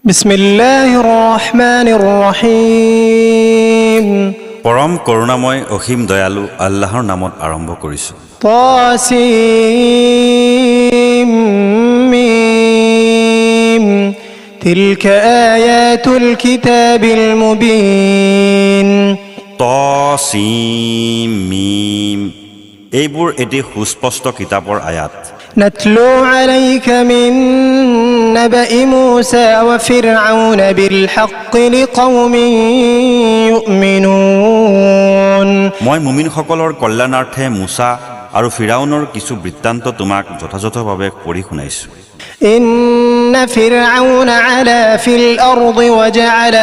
بسم الله الرحمن الرحيم পরম করুণাময় অসীম দয়ালু আল্লাহর নামত আরম্ভ কৰিছো। طاسيم ميم تلك آيات الكتاب المبين তসিম মিম এইবোৰ এটি সুস্পষ্ট কিতাপৰ আয়াত। نتلو عليك من نبأ موسى وفرعون بالحق لقوم يؤمنون মই মুমিনসকলৰ কল্যাণাৰ্থে মুসা আৰু ফিৰাউনৰ কিছু বৃত্তান্ত তোমাক যথাযথভাৱে পঢ়ি শুনাইছো। إن فرعون علا في الأرض وجعل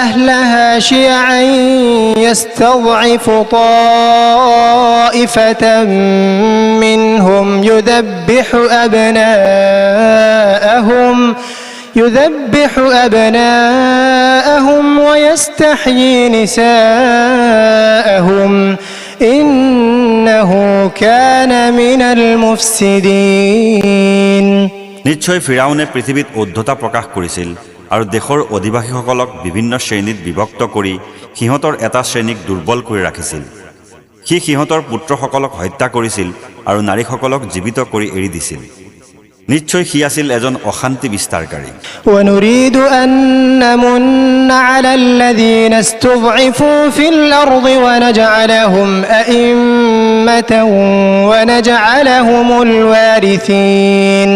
أهلها شيعا يستضعف طائفة منهم يذبح أبناءهم ويستحيي نساءهم إنه كان من المفسدين নিশ্চয় ফিৰাউনে পৃথিৱীত উদ্ধতা প্ৰকাশ কৰিছিল আৰু দেশৰ অধিবাসীসকলক বিভিন্ন শ্ৰেণীত বিভক্ত কৰি সিহঁতৰ এটা শ্ৰেণীক দুৰ্বল কৰি ৰাখিছিল। সি সিহঁতৰ পুত্ৰসকলক হত্যা কৰিছিল আৰু নাৰীসকলক জীৱিত কৰি এৰি দিছিল। নিশ্চয় সি আছিল এজন অশান্তি বিস্তাৰকাৰী। ونريد أن نمن على الذين استضعفوا في الأرض ونجعلهم أئمة ونجعلهم الوارثين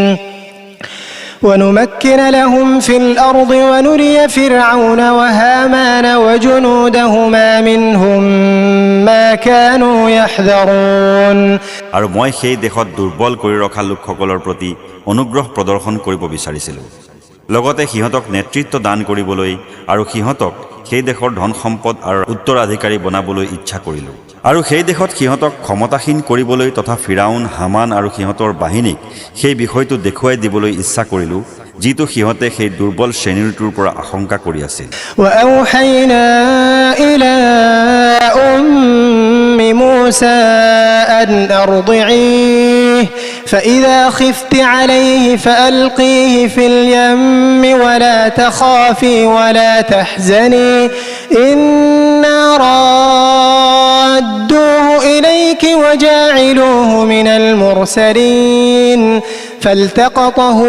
ونمكن لهم في الأرض ونري فرعون وهامان وجنودهما منهم ما كانوا يحذرون আৰু মই সেই দেশত দুৰ্বল কৰি ৰখা লোকসকলৰ প্ৰতি অনুগ্ৰহ প্ৰদৰ্শন কৰিব বিচাৰিছিলোঁ। লগতে সিহঁতক নেতৃত্ব দান কৰিবলৈ আৰু সিহঁতক সেই দেশৰ ধন সম্পদ আৰু উত্তৰাধিকাৰী বনাবলৈ ইচ্ছা কৰিলোঁ। আৰু সেই দেশত সিহঁতক ক্ষমতাহীন কৰিবলৈ তথা ফিৰাউন হামান আৰু সিহঁতৰ বাহিনীক সেই বিষয়টো দেখুৱাই দিবলৈ ইচ্ছা কৰিলোঁ, যিটো সিহঁতে সেই দুৰ্বল শ্ৰেণীটোৰ পৰা আশংকা কৰি আছিল। وأوحينا إلى أم موسى أن أرضعيه فإذا خفت عليه فألقيه في اليم ولا تخافي ولا تحزني إنا رادوه إليك وجاعلوه من المرسلين فالتقطه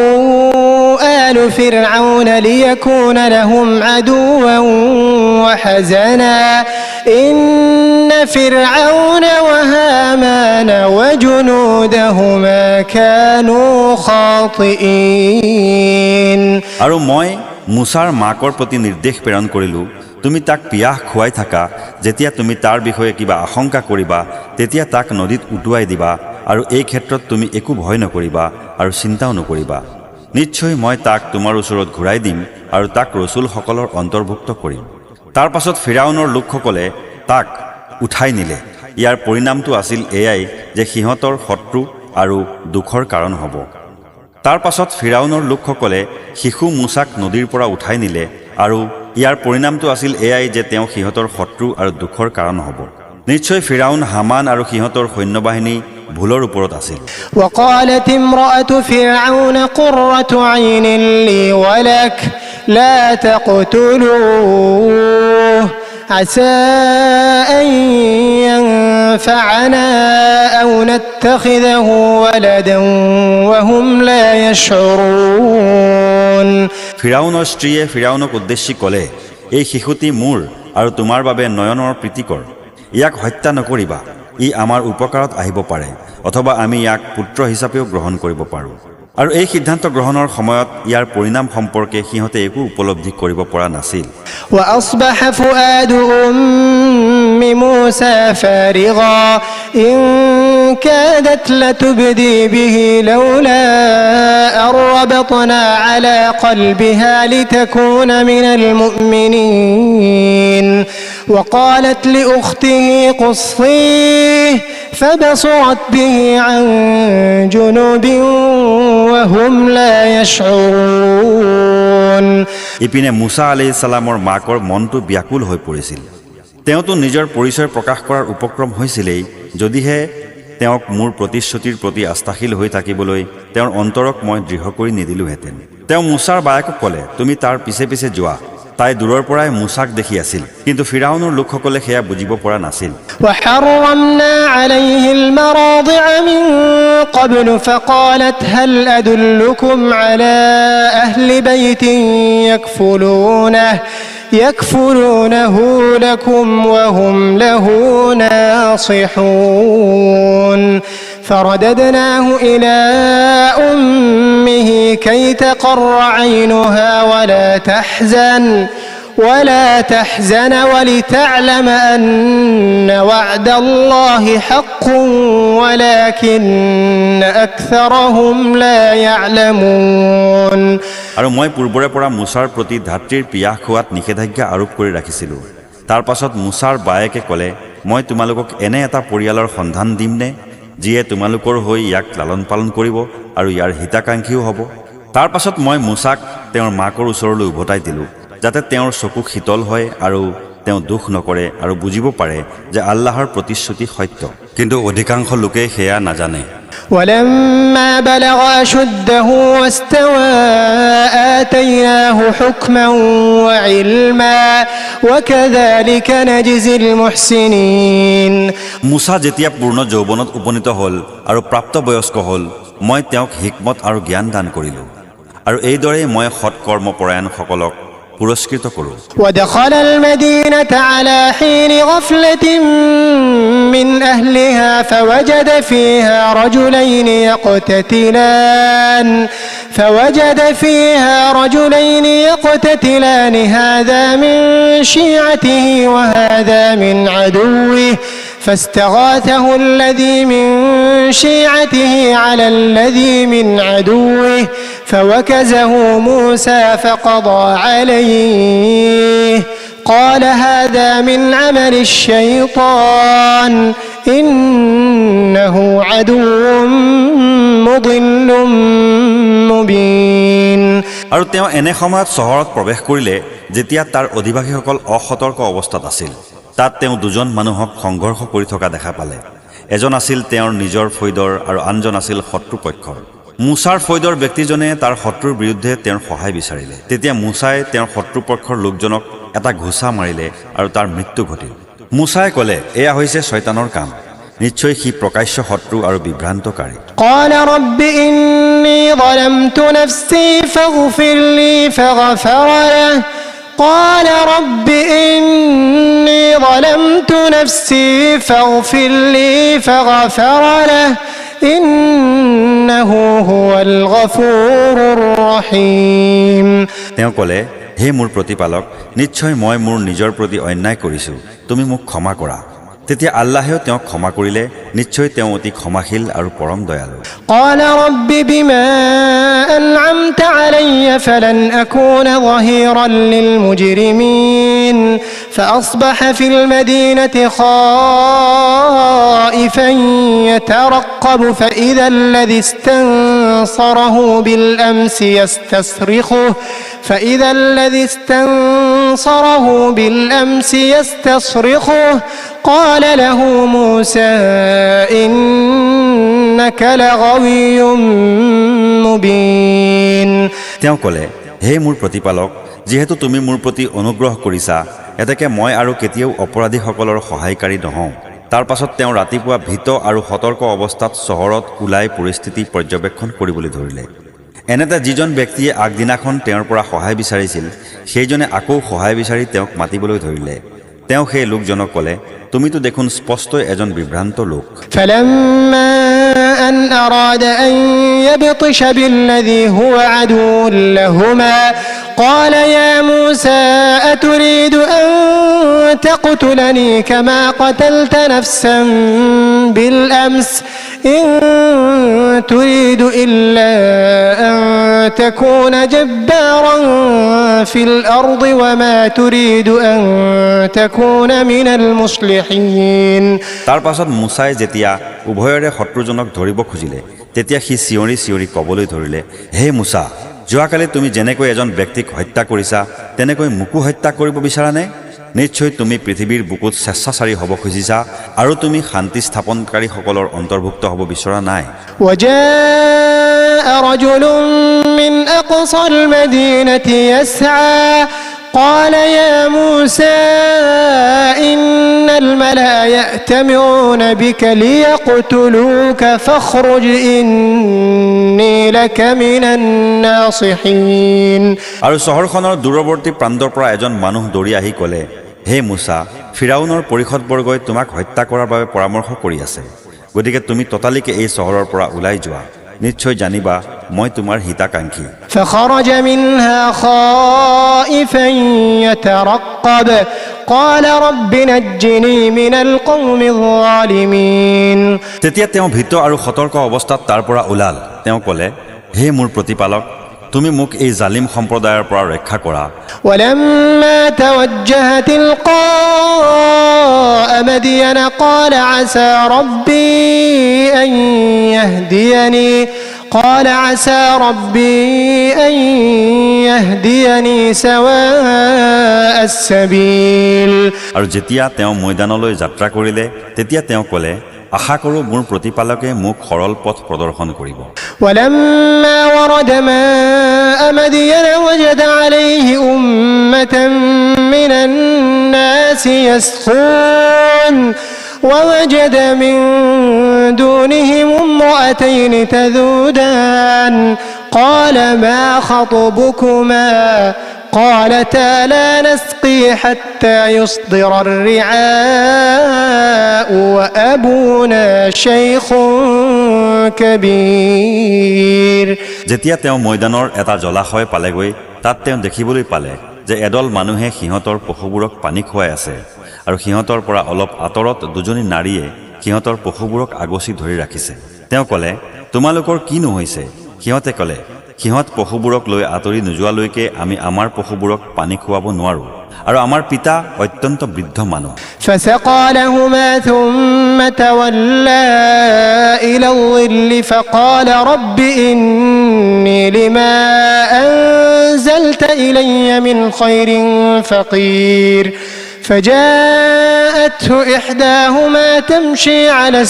آل فرعون ليكون لهم عدوا وحزنا إن فرعون وهامان وجنودهما كانوا خاطئين আৰু মই মুসাৰ মাকৰ প্ৰতি নিৰ্দেশ প্ৰেৰণ কৰিলোঁ, তুমি তাক পিয়াহ খুৱাই থাকা, যেতিয়া তুমি তাৰ বিষয়ে কিবা আশংকা কৰিবা তেতিয়া তাক নদীত উটুৱাই দিবা আৰু এই ক্ষেত্ৰত তুমি একো ভয় নকৰিবা আৰু চিন্তাও নকৰিবা। নিশ্চয় মই তাক তোমাৰ ওচৰত ঘূৰাই দিম আৰু তাক ৰসুলসকলৰ অন্তৰ্ভুক্ত কৰিম। তাৰ পাছত ফিৰাউনৰ লোকসকলে তাক উঠাই নিলে। ইয়াৰ পৰিণামটো আছিল এয়াই যে সিহঁতৰ শত্ৰু আৰু দুখৰ কাৰণ হ'ব। তাৰ পাছত ফিৰাউনৰ লোকসকলে শিশু মুসাক নদীৰ পৰা উঠাই নিলে আৰু ইয়াৰ পৰিণামটো আছিল এয়াই যে তেওঁ সিহঁতৰ শত্ৰু আৰু দুখৰ কাৰণ হ'ব। নিশ্চয় ফিৰাউন হামান আৰু সিহঁতৰ সৈন্যবাহিনী ভুলৰ ওপৰত আছিল। وقالت امرأة فرعون قرة عين لي ولك لا تقتلوه عسى أن ينفعنا أو نتخذه ولدا وهم لا يشعرون ফিৰাউনৰ স্ত্ৰীয়ে ফিৰাউনক উদ্দেশ্যি ক'লে, এই শিশুটি মোৰ আৰু তোমাৰ বাবে নয়নৰ প্ৰীতিকৰ। ইয়াক হত্যা নকৰিবা, ই আমাৰ উপকাৰত আহিব পাৰে, অথবা আমি ইয়াক পুত্ৰ হিচাপেও গ্ৰহণ কৰিব পাৰোঁ। আৰু এই সিদ্ধান্ত গ্ৰহণৰ সময়ত ইয়াৰ পৰিণাম সম্পৰ্কে সিহঁতে একো উপলব্ধি কৰিব পৰা নাছিল। وأصبح فؤاد أم موسى فارغا إن كادت لتبدي به لولا أن ربطنا على قلبها لتكون من المؤمنين وقالت لأخته قصيه فبصرت به عن جنوب وهم لا يشعرون ইপিনে মুসা আলাইহিস সালামৰ মাকৰ মনটো ব্যাকুল হৈ পৰিছিল। তেওঁতো নিজৰ পৰিচয় প্ৰকাশ কৰাৰ উপক্ৰম হৈছিলেই, যদিহে তেওঁক মোৰ প্ৰতিশ্ৰুতিৰ প্ৰতি আস্থাশীল হৈ থাকিবলৈ তেওঁৰ অন্তৰক মই দৃঢ় কৰি নিদিলোহেঁতেন। তেওঁ মুছাৰ বায়েকক ক'লে, তুমি তাৰ পিছে পিছে যোৱা। তাই দূৰৰ পৰাই মুছাক দেখি আছিল, কিন্তু ফিৰাউনৰ লোকসকলে সেয়া বুজিব পৰা নাছিল। وحرمنا عليه المراضع من قبل فقالت هل أدلكم على أهل بيت يكفلونه لكم وهم له ناصحون فرددناه إلى أمه كي تقر عينها ولا تحزن ولتعلم أن وعد الله حق ولكن أكثرهم لا يعلمون আৰু মই পূৰ্বৰে পৰা মুছাৰ প্ৰতি ধাত্ৰীৰ পিয়াহ খোৱাত নিষেধাজ্ঞা আৰোপ কৰি ৰাখিছিলোঁ। তাৰ পাছত মুছাৰ বায়েকে ক'লে, মই তোমালোকক এনে এটা পৰিয়ালৰ সন্ধান দিমনে যিয়ে তোমালোকৰ হৈ ইয়াক লালন পালন কৰিব আৰু ইয়াৰ হিতাকাংক্ষীও হ'ব। তাৰ পাছত মই মুছাক তেওঁৰ মাকৰ ওচৰলৈ উভতাই দিলোঁ, যাতে তেওঁৰ চকু শীতল হয় আৰু তেওঁ দুখ নকৰে আৰু বুজিব পাৰে যে আল্লাহৰ প্ৰতিশ্ৰুতি সত্য। কিন্তু অধিকাংশ লোকে সেয়া নাজানে। ولما بلغ أشده واستوى آتيناه حكما وعلما وكذلك نجزي المحسنين মুছা যেতিয়া পূৰ্ণ যৌৱনত উপনীত হ'ল আৰু প্ৰাপ্তবয়স্ক হ'ল, মই তেওঁক হিকমত আৰু জ্ঞান দান কৰিলোঁ, আৰু এইদৰেই মই সৎকৰ্মপৰায়ণসকলক পুৰস্কৃত কৰোঁ। ودخل المدينة على حين غفلة من أهلها فوجد فيها رجلين يقتتلان هذا من شيعته وهذا من عدوه فاستغاثه الذي من شيعته على الذي من عدوه فوكزه موسى فقضى عليه قال هذا من عمل الشيطان إنه عدو مضل مبين আৰু তেওঁ এনে সময়ত চহৰত প্ৰৱেশ কৰিলে যেতিয়া তাৰ অধিবাসীসকল অসতৰ্ক অৱস্থাত আছিল। তাত তেওঁ দুজন মানুহক সংঘৰ্ষ কৰি থকা দেখা পালে। এজন আছিল তেওঁৰ নিজৰ ফৈদৰ আৰু আনজন আছিল শত্ৰুপক্ষৰ। মুছাৰ ফৈদৰ ব্যক্তিজনে তাৰ শত্ৰুৰ বিৰুদ্ধে তেওঁৰ সহায় বিচাৰিলে। তেতিয়া মুছাই তেওঁৰ শত্ৰুপক্ষৰ লোকজনক এটা ঘোচা মাৰিলে আৰু তাৰ মৃত্যু ঘটিল। মুছাই ক'লে, এয়া হৈছে শয়তানৰ কাম, নিশ্চয় সি প্ৰকাশ্য শত্ৰু আৰু বিভ্ৰান্তকাৰী। قال رب إني ظلمت نفسي فاغفر لي فغفر له قال رب إني ظلمت نفسي فاغفر لي فغفر له إنه هو الغفور الرحيم তেওঁ ক'লে, হে মোৰ প্ৰতিপালক, নিশ্চয় মই মোৰ নিজৰ প্ৰতি অন্যায় কৰিছোঁ, তুমি মোক ক্ষমা কৰা। তেতিয়া আল্লাহেও তেওঁক ক্ষমা কৰিলে, নিশ্চয় তেওঁ অতি ক্ষমাশীল আৰু পৰম দয়ালু। قال رب بما أنعمت علي فلن أكون ظهيرا للمجرمين فأصبح في المدينة خائفا يترقب فإذا الذي استنصره بالأمس يستصرخه قال له موسى إنك لغوي مبين তেওঁ ক'লে, হে মোৰ প্ৰতিপালক, যিহেতু তুমি মোৰ প্ৰতি অনুগ্ৰহ কৰিছা, এতেকে মই আৰু কেতিয়াও অপৰাধীসকলৰ সহায়কাৰী নহওঁ। তাৰ পাছত তেওঁ ৰাতিপুৱা ভীত আৰু সতৰ্ক অৱস্থাত চহৰত ওলাই পৰিস্থিতি পৰ্যবেক্ষণ কৰিবলৈ ধৰিলে। এনেতে যিজন ব্যক্তিয়ে আগদিনাখন তেওঁৰ পৰা সহায় বিচাৰিছিল, সেইজনে আকৌ সহায় বিচাৰি তেওঁক মাতিবলৈ ধৰিলে। তেওঁ সেই লোকজনক ক'লে, তুমিতো দেখোন স্পষ্টই এজন বিভ্ৰান্ত লোক। فلما أن أراد أن يبطش بالذي هو عدو لهما قال يا موسى أتريد أن تقتلني كما قتلت نفسا بالأمس إن تريد إلا أن تكون جبارا في الأرض وما تريد أن تكون من المصلحين তাৰ পাছত মুছাই যেতিয়া উভয়ৰে শত্ৰুজনক ধৰিব খুজিলে, তেতিয়া সি চিঞৰি চিঞৰি ক'বলৈ ধৰিলে, হে মুছা, যোৱাকালি তুমি যেনেকৈ এজন ব্যক্তিক হত্যা কৰিছা তেনেকৈ মোকো হত্যা কৰিব বিচাৰানে? নিশ্চয় তুমি পৃথিৱীৰ বুকুত স্বেচ্ছাচাৰী হ'ব খুজিছা আৰু তুমি শান্তি স্থাপনকাৰীসকলৰ অন্তৰ্ভুক্ত হ'ব বিচৰা নাই وجاء رجل من أقصى المدينة يسعى قال يا موسى إن الملأ يأتمرون بك ليقتلوك فاخرج إني لك من الناصحين আৰু চহৰখনৰ দূৰৱৰ্তী প্ৰান্তৰ পৰা এজন মানুহ দৌৰি আহি ক'লে হে মুছা ফিৰাউনৰ পৰিষদবৰ্গই তোমাক হত্যা কৰাৰ বাবে পৰামৰ্শ কৰি আছে গতিকে তুমি ততালিকে এই চহৰৰ পৰা ওলাই যোৱা নিশ্চয় জানিবা মই তোমাৰ হিতাকাংক্ষী فخرج منها خائفا يترقب قال رب نجني من القوم الظالمين তেতিয়া তেওঁ ভীত আৰু সতৰ্ক অৱস্থাত তাৰ পৰা ওলাল তেওঁ ক'লে হে মোৰ প্ৰতিপালক তুমি মোক এই জালিম সম্প্ৰদায়ৰ পৰা ৰক্ষা কৰা ولما توجه تلقاء مدين قال عسى ربي أن يهديني سواء السبيل আৰু যেতিয়া তেওঁ ময়দানলৈ যাত্ৰা কৰিলে তেতিয়া তেওঁ ক'লে আশা কৰোঁ মোৰ প্ৰতিপালকে মোক সৰল পথ প্ৰদৰ্শন কৰিব ولما ورد ماء مدين وجد عليه أمة من الناس يسقون ووجد من دونهم امرأتين تذودان قال ما خطبكما قالتا لا نسقي حتى يصدر الرعاء وأبونا شيخ كبير যেতিয়া তেওঁ ময়দানৰ এটা জলাশয় পালেগৈ তাত তেওঁ দেখিবলৈ পালে যে এদল মানুহে সিহঁতৰ পশুবোৰক পানী খুৱাই আছে আৰু সিহঁতৰ পৰা অলপ আঁতৰত দুজনী নাৰীয়ে সিহঁতৰ পশুবোৰক আগচি ধৰি ৰাখিছে তেওঁ ক'লে তোমালোকৰ কি নহৈছে সিহঁতে ক'লে সিহঁত পশুবোৰক লৈ আঁতৰি নোযোৱালৈকে আমি আমাৰ পশুবোৰক পানী খুৱাব নোৱাৰো আৰু আমাৰ পিতা অত্যন্ত বৃদ্ধ মানুহ فسقى لهما ثم تولى إلى الظل فقال رب إني لما أنزلت إلي من خير فقير فجاءته إحداهما تمشي على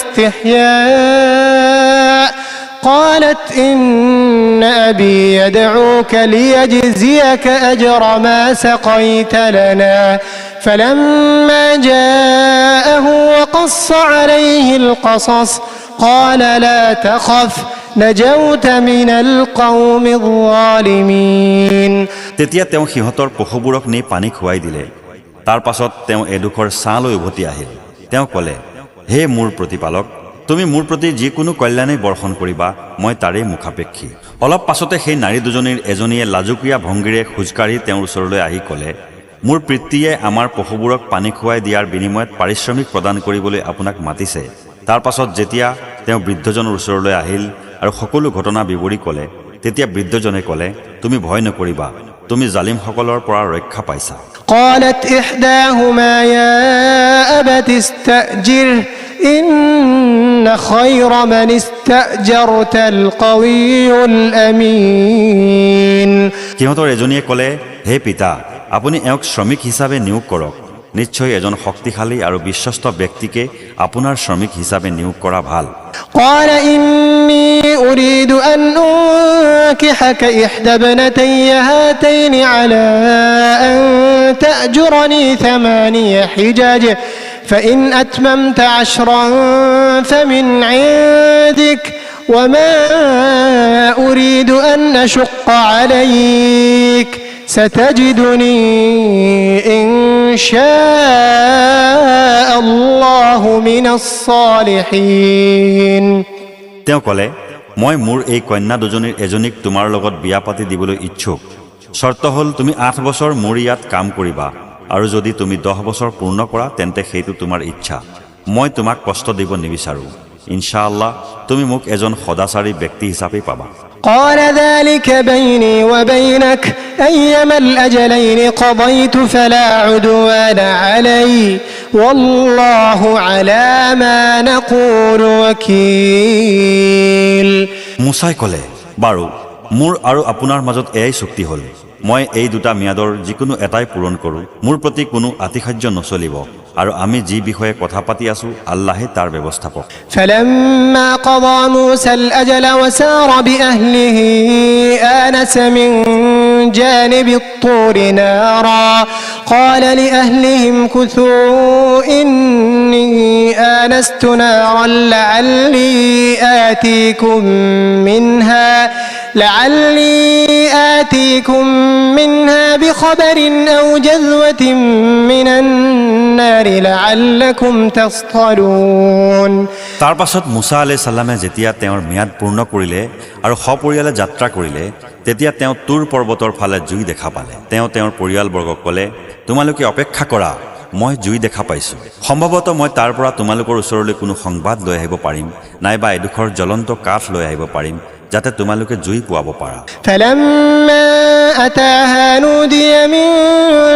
استحياء قالت إن أبي يدعوك ليجزيك أجر ما سقيت لنا فلما جاءه وقص عليه القصص قال لا تخف نجوت من القوم الظالمين তেতিয়া তেওঁ সিহঁতৰ পশুবোৰক নি পানী খুৱাই দিলে তাৰ পাছত তেওঁ এডোখৰ ছাঁলৈ উভতি আহিল তেওঁ ক'লে হে মোৰ প্ৰতিপালক তুমি মোৰ প্ৰতি যিকোনো কল্যাণেই বৰ্ষণ কৰিবা মই তাৰেই মুখাপেক্ষী অলপ পাছতে সেই নাৰী দুজনীৰ এজনীয়ে লাজুকীয়া ভংগীৰে খোজকাঢ়ি তেওঁৰ ওচৰলৈ আহি ক'লে মোৰ পিতৃয়ে আমাৰ পশুবোৰক পানী খুৱাই দিয়াৰ বিনিময়ত পাৰিশ্ৰমিক প্ৰদান কৰিবলৈ আপোনাক মাতিছে তাৰ পাছত যেতিয়া তেওঁ বৃদ্ধজনৰ ওচৰলৈ আহিল আৰু সকলো ঘটনা বিৱৰি ক'লে তেতিয়া বৃদ্ধজনে ক'লে তুমি ভয় নকৰিবা তুমি জালিমসকলৰ পৰা ৰক্ষা পাইছা قالت إحداهما يا أبت استأجره إن خير من استأجرت القوي الأمين সিহঁতৰ এজনীয়ে ক'লে হে পিতা আপুনি এওঁক শ্ৰমিক হিচাপে নিয়োগ কৰক নিশ্চয় এজন শক্তিশালী আৰু বিশ্বস্ত ব্যক্তিকে আপোনাৰ শ্ৰমিক হিচাপে নিয়োগ কৰা ভাল قال إني أريد أن أنكحك إحدى ابنتي هاتين على أن تأجرني 8 حجج فإن أتممت 10 فمن عندك وما أريد أن أشق عليك ستجدني إن شاء الله من الصالحين তেওঁ ক'লে মই মোৰ এই কন্যা দুজনীৰ এজনীক তোমাৰ লগত বিয়া পাতি দিবলৈ ইচ্ছুক শৰ্ত হ'ল তুমি 8 বছৰ মোৰ ইয়াত কাম কৰিবা আৰু যদি তুমি 10 বছৰ পূৰ্ণ কৰা তেন্তে সেইটো তোমাৰ ইচ্ছা মই তোমাক কষ্ট দিব নিবিচাৰো ইনশাআল্লাহ তুমি মোক এজন সদাচাৰী ব্যক্তি হিচাপে পাবা قال ذلك بيني وبينك أيما الأجلين قضيت فلا عدوان علي والله على ما نقول وكيل মুছাই ক'লে বাৰু মোৰ আৰু আপোনাৰ মাজত এয়াই চুক্তি হ'ল মই এই দুটা মিয়াদৰ যিকোনো এটাই পূৰণ কৰোঁ মোৰ প্ৰতি কোনো আতিশয্য নচলিব আৰু আমি যি বিষয়ে কথা পাতি আছো আল্লাহে তাৰ ব্যৱস্থাপক فلما قضى موسى الأجل وسار بأهله آنس من جانب الطور نارا قال لأهلهم كثوا إني آنست نارا لعلي آتيكم منها بخبر أو جذوة من النار لعلكم تصطلون তাৰ পাছত মুছা আলাইহিছ সালামে যেতিয়া তেওঁৰ মিয়াদ পূৰ্ণ কৰিলে আৰু সপৰিয়ালে যাত্ৰা কৰিলে তেতিয়া তেওঁ তুৰ পৰ্বতৰ ফালে জুই দেখা পালে তেওঁ তেওঁৰ পৰিয়ালবৰ্গক ক'লে তোমালোকে অপেক্ষা কৰা মই জুই দেখা পাইছো সম্ভৱতঃ মই তাৰ পৰা তোমালোকৰ ওচৰলৈ কোনো সংবাদ লৈ আহিব পাৰিম নাইবা এডোখৰ জ্বলন্ত কাঠ লৈ আহিব পাৰিম যাতে তোমালোকে জুই পোৱাব পাৰা فلما أتاها نودي من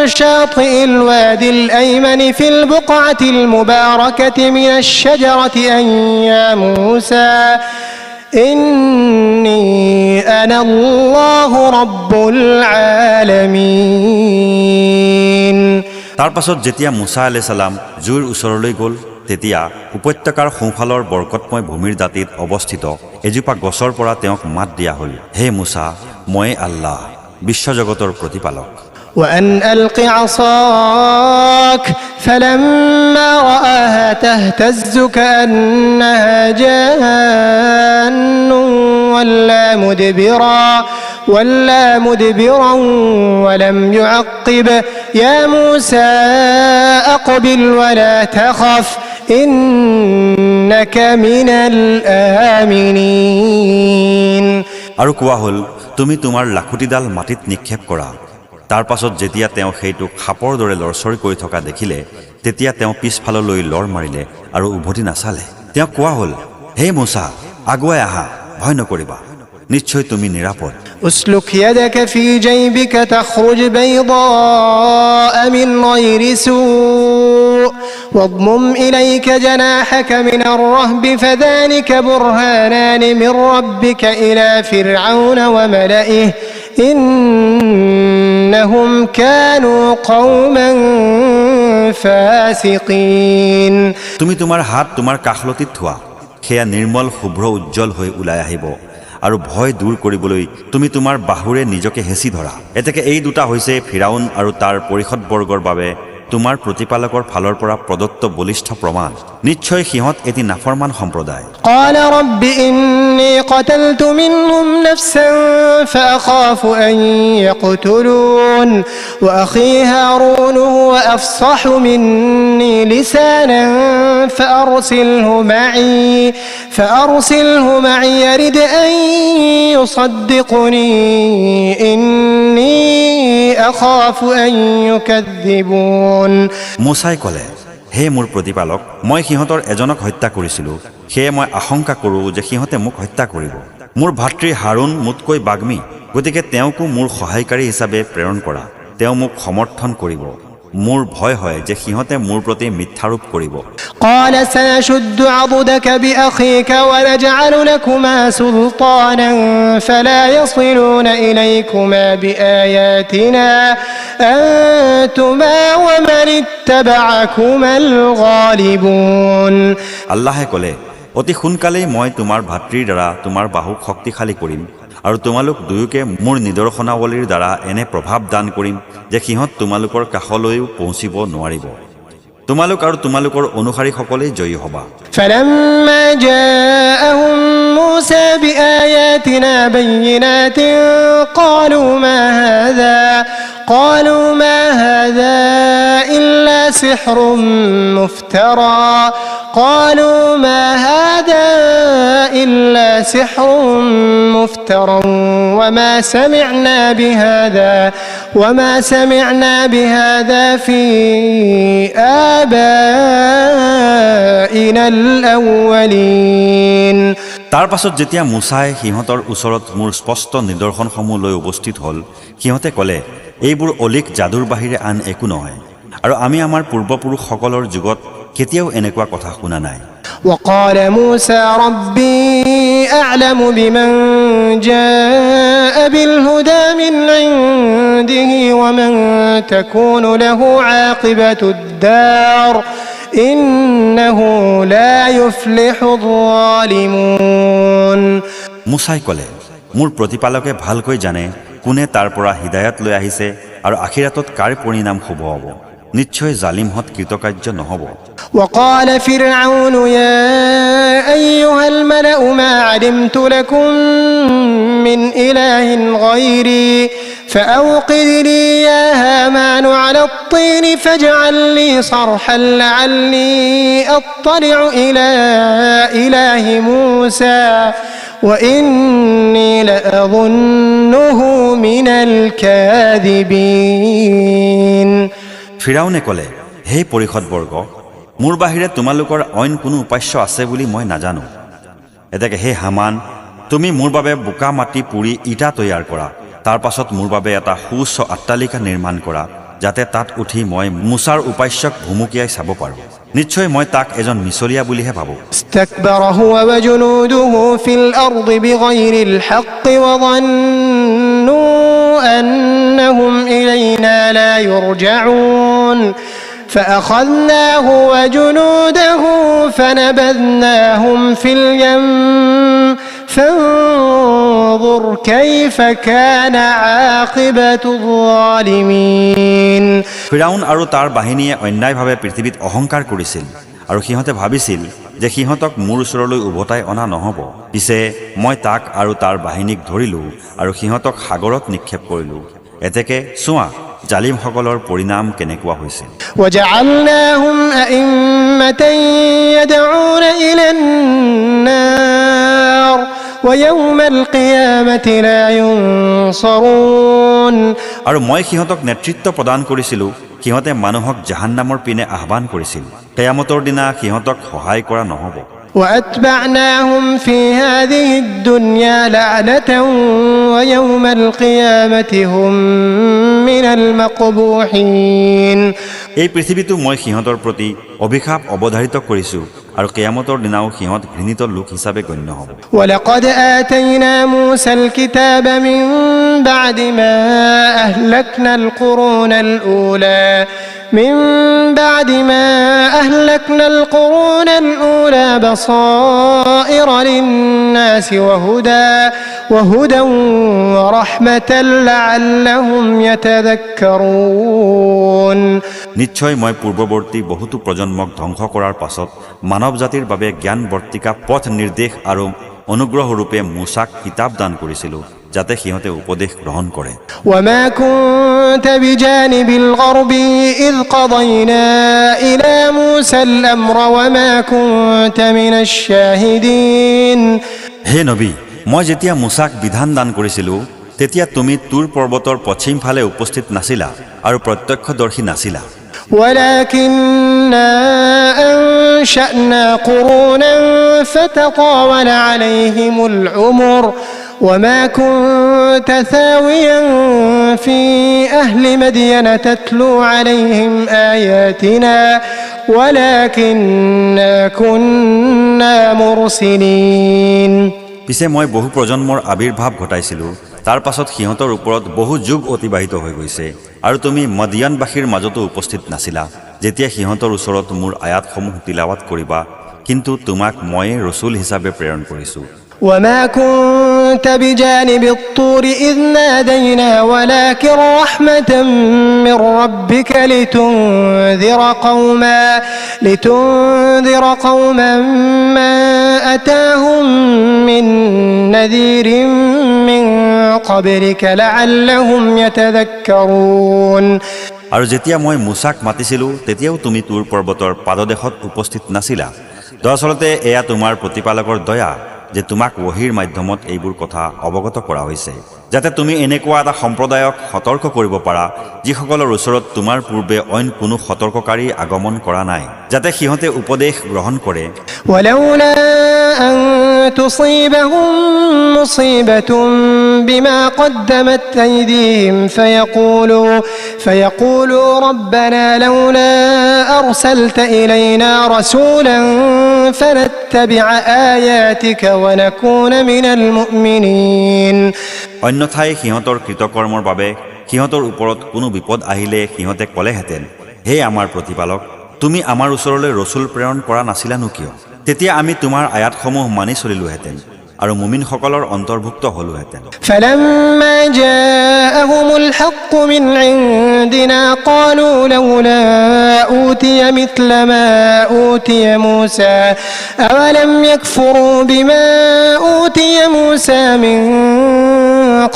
شاطئ الوادي الأيمن في البقعة المباركة من الشجرة أن يا موسى إني أنا الله رب العالمين তাৰ পাছত যেতিয়া মুছা আলাইহিছ সালাম জুইৰ ওচৰলৈ গ'ল তেতিয়া উপত্যকাৰ সোঁফালৰ বৰকতময় ভূমিৰ দাঁতিত অৱস্থিত এজোপা গছৰ পৰা তেওঁক মাত দিয়া হ'ল হে মুছা মই আল্লাহ বিশ্বজগতৰ প্ৰতিপালক وأن ألق عصاك فلما رآها تهتز كأنها جان ولا مدبرا ولم يعقب يا موسى أقبل ولا تخف إنك من الآمنين আৰু কোৱা হ'ল তুমি তোমাৰ লাখুটিডাল মাটিত নিক্ষেপ কৰা তাৰ পাছত যেতিয়া তেওঁ সেইটোক সাপৰ দৰে লৰচৰি কৰি থকা দেখিলে তেতিয়া তেওঁ পিছফাললৈ লৰ মাৰিলে আৰু উভতি নাচালে তেওঁ কোৱা হ'ল হে মুছা আগুৱাই আহা ভয় নকৰিবা নিশ্চয় তুমি নিৰাপদ اسلك يدك في جيبك تخرج بيضاء من غير سوء واضمم إليك جناحك من الرهب فذلك برهانان من ربك إلى فرعون وملئه إنهم كانوا قوما فاسقين তুমি তোমাৰ হাত তোমাৰ কাখলতিত থোৱা সেয়া নিৰ্মল শুভ্ৰ উজ্জ্বল হৈ ওলাই আহিব আৰু ভয় দূৰ কৰিবলৈ তুমি তোমাৰ বাহুৰে নিজকে হেঁচি ধৰা এতেকে এই দুটা হৈছে ফিৰাউন আৰু তাৰ পৰিষদবৰ্গৰ বাবে তোমাৰ প্ৰতিপালকৰ ফালৰ পৰা প্ৰদত্ত বলিষ্ঠ প্ৰমাণ নিশ্চয় সিহঁত এটি নাফৰমান সম্প্ৰদায় قال رب إني قتلت منهم نفسا فأخاف أن يقتلون وأخي هارون هو أفصح مني لسانا فأرسله معي يرد أن يصدقني إني أخاف أن يكذبون মুছাই ক'লে হে মোৰ প্ৰতিপালক মই সিহঁতৰ এজনক হত্যা কৰিছিলো সেয়ে মই আশংকা কৰোঁ যে সিহঁতে মোক হত্যা কৰিব মোৰ ভাতৃ হাৰুণ মোতকৈ বাগ্মী গতিকে তেওঁকো মোৰ সহায়কাৰী হিচাপে প্ৰেৰণ কৰা তেওঁ মোক সমৰ্থন কৰিব মোৰ ভয় হয় যে সিহঁতে মোৰ প্ৰতি মিথ্যাৰোপ কৰিব قال سنشد عضدك بأخيك ونجعل لكما سلطانا فلا يصلون إليكما بآياتنا أنتما ومن اتبعكما الغالبون আল্লাহে ক'লে অতি সোনকালেই মই তোমাৰ ভাতৃৰ দ্বাৰা তোমাৰ বাহুক শক্তিশালী কৰিম আৰু তোমালোক দুয়োকে মোৰ নিদৰ্শনাৱলীৰ দ্বাৰা এনে প্ৰভাৱ দান কৰিম যে সিহঁত তোমালোকৰ কাষলৈও পৌঁছিব নোৱাৰিব তোমালোক আৰু তোমালোকৰ অনুসাৰীসকলেই জয়ী হ'বা فلما جاءهم موسى بآياتنا بينات قالوا ما هذا إلا سحر مفترى وما سمعنا بهذا في آبائنا الأولين তাৰ পাছত যেতিয়া মুছাই সিহঁতৰ ওচৰত মোৰ স্পষ্ট নিদৰ্শনসমূহ লৈ উপস্থিত হ'ল সিহঁতে ক'লে এইবোৰ অলিক যাদুৰ বাহিৰে আন একো নহয় আৰু আমি আমাৰ পূৰ্বপুৰুষসকলৰ যুগত কেতিয়াও এনেকুৱা কথা শুনা নাই وقال موسى ربي أعلم بمن جاء بالهدى من عند عنده ومن تكون له عاقبة الدار إنه لا يفلح الظالمون মুছাই ক'লে, মোৰ প্ৰতিপালকে ভালকৈ জানে কোনে তাৰ পৰা হিদায়াত লৈ আহিছে আৰু আখিৰাতত কাৰ পৰিণাম শুভ হ'ব। নিশ্চয় জালিমহঁত কৃতকাৰ্য নহ'ব। وقال فرعون يا أيها الملأ ما علمت لكم من إله غيري فأوقد لي يا هامان على الطين فاجعل لي صرحا لعلي أطلع إلى إله موسى وإني لأظنه من الكاذبين ফিৰাউনে ক'লে, হে পৰিষদবৰ্গ, মোৰ বাহিৰে তোমালোকৰ অইন কোনো উপাস্য আছে বুলি মই নাজানো। এতেকে হে হামান, তুমি মোৰ বাবে বোকা মাটি পুৰি ইটা তৈয়াৰ কৰা, তাৰ পাছত মোৰ বাবে এটা সুউচ্চ অট্টালিকা নিৰ্মাণ কৰা, যাতে তাত উঠি মই মুছাৰ উপাস্যক ভুমুকিয়াই চাব পাৰোঁ। নিশ্চয় মই তাক এজন মিছলীয়া বুলিহে ভাবোঁ। استكبر هو وجنوده في الأرض بغير الحق وظنوا أنهم إلينا لا يرجعون فأخذناه وجنوده فنبذناهم في اليم فانظر كيف كان عاقبة الظالمين ফিৰাউন আৰু তাৰ বাহিনীয়ে অন্যায়ভাৱে পৃথিৱীত অহংকাৰ কৰিছিল আৰু সিহঁতে ভাবিছিল যে সিহঁতক মোৰ ওচৰলৈ উভতাই অনা নহ'ব। পিছে মই তাক আৰু তাৰ বাহিনীক ধৰিলোঁ আৰু সিহঁতক সাগৰত নিক্ষেপ কৰিলোঁ। এতেকে চোৱা জালিমসকলৰ পৰিণাম কেনেকুৱা হৈছিল। وجعلناهم أئمة يدعون إلى النار ويوم القيامة لا ينصرون আৰু মই সিহঁতক নেতৃত্ব প্ৰদান কৰিছিলোঁ, সিহঁতে মানুহক জাহান্নামৰ পিনে আহ্বান কৰিছিল। কিয়ামতৰ দিনা সিহঁতক সহায় কৰা নহ'ব। وأتبعناهم في هذه الدنيا لعنة ويوم القيامة هم من المقبوحين এই পৃথিৱীটো মই সিহঁতৰ প্ৰতি অভিশাপ অৱধাৰিত কৰিছোঁ আৰু কিয়ামতৰ দিনাও সিহঁত ঘৃণিত লোক হিচাপে গণ্য হ'ব। ولقد آتينا موسى الكتاب من بعد ما أهلكنا القرون الأولى بصائر للناس وهدى ورحمة لعلهم يتذكرون নিশ্চয় মই পূৰ্বৱৰ্তী বহুতো প্ৰজন্মক ধ্বংস কৰাৰ পাছত মানৱ জাতিৰ বাবে জ্ঞান বৰ্তিকা পথ নিৰ্দেশ আৰু অনুগ্ৰহৰূপে মুছাক কিতাপ দান কৰিছিলোঁ, যাতে সিহঁতে উপদেশ গ্ৰহণ কৰে। وما كنت بجانب الغرب إذ قضينا إلى موسى الأمر وما كنت من الشاهدين হে নবী, মই যেতিয়া মুছাক বিধান দান কৰিছিলোঁ তেতিয়া তুমি তুৰ পৰ্বতৰ পশ্চিম ফালে উপস্থিত নাছিলা আৰু প্ৰত্যক্ষদৰ্শী নাছিলা। ولكننا أنشأنا قرونا فتطاول عليهم العمر وما كنت ثاويا في أهل مدين تتلو عليهم آياتنا ولكننا كنا مرسلين পিছে মই বহু প্ৰজন্মৰ আবিৰ্ভাৱ ঘটাইছিলোঁ, তাৰ পাছত সিহঁতৰ ওপৰত বহু যুগ অতিবাহিত হৈ গৈছে আৰু তুমি মদিয়ানবাসীৰ মাজতো উপস্থিত নাছিলা যেতিয়া সিহঁতৰ ওচৰত মোৰ আয়াতসমূহ তিলাৱাত কৰিবা, কিন্তু তোমাক ময়ে ৰচুল হিচাপে প্ৰেৰণ কৰিছোঁ। وما كنت بجانب الطور إذ نادينا ولكن رحمة من ربك لتنذر قوما ما أتاهم من نذير من قبلك لعلهم يتذكرون আৰু যেতিয়া মই মুছাক মাতিছিলোঁ তেতিয়াও তুমি তুৰ পৰ্বতৰ পাদদেশত উপস্থিত নাছিলা। দৰাচলতে এয়া তোমাৰ প্ৰতিপালকৰ দয়া যে তোমাক ওহীৰ মাধ্যমত এইবোৰ কথা অৱগত কৰা হৈছে, যাতে তুমি এনেকুৱা এটা সম্প্ৰদায়ক সতৰ্ক কৰিব পাৰা যিসকলৰ ওচৰত তোমাৰ পূৰ্বে অইন কোনো সতৰ্ককাৰী আগমন কৰা নাই, যাতে সিহঁতে উপদেশ গ্ৰহণ কৰে। ولولا أن تصيبهم مصيبة بما قدمت أيديهم فيقولوا ربنا لولا أرسلت إلينا رسولا فنتبع آياتك ونكون من المؤمنين অন্যথাই সিহঁতৰ কৃতকৰ্মৰ বাবে সিহঁতৰ ওপৰত কোনো বিপদ আহিলে সিহঁতে ক'লেহেঁতেন, হে আমাৰ প্ৰতিপালক, তুমি আমাৰ ওচৰলৈ ৰচুল প্ৰেৰণ কৰা নাছিলানো কিয়? তেতিয়া আমি তোমাৰ আয়াতসমূহ মানি চলিলোহেঁতেন আৰু মুমিনসকলৰ অন্তৰ্ভুক্ত হলোহেঁতেন। فلما جاءهم الحق من عندنا قالوا لولا أوتي مثل ما أوتي موسى أولم يكفروا بما أوتي موسى من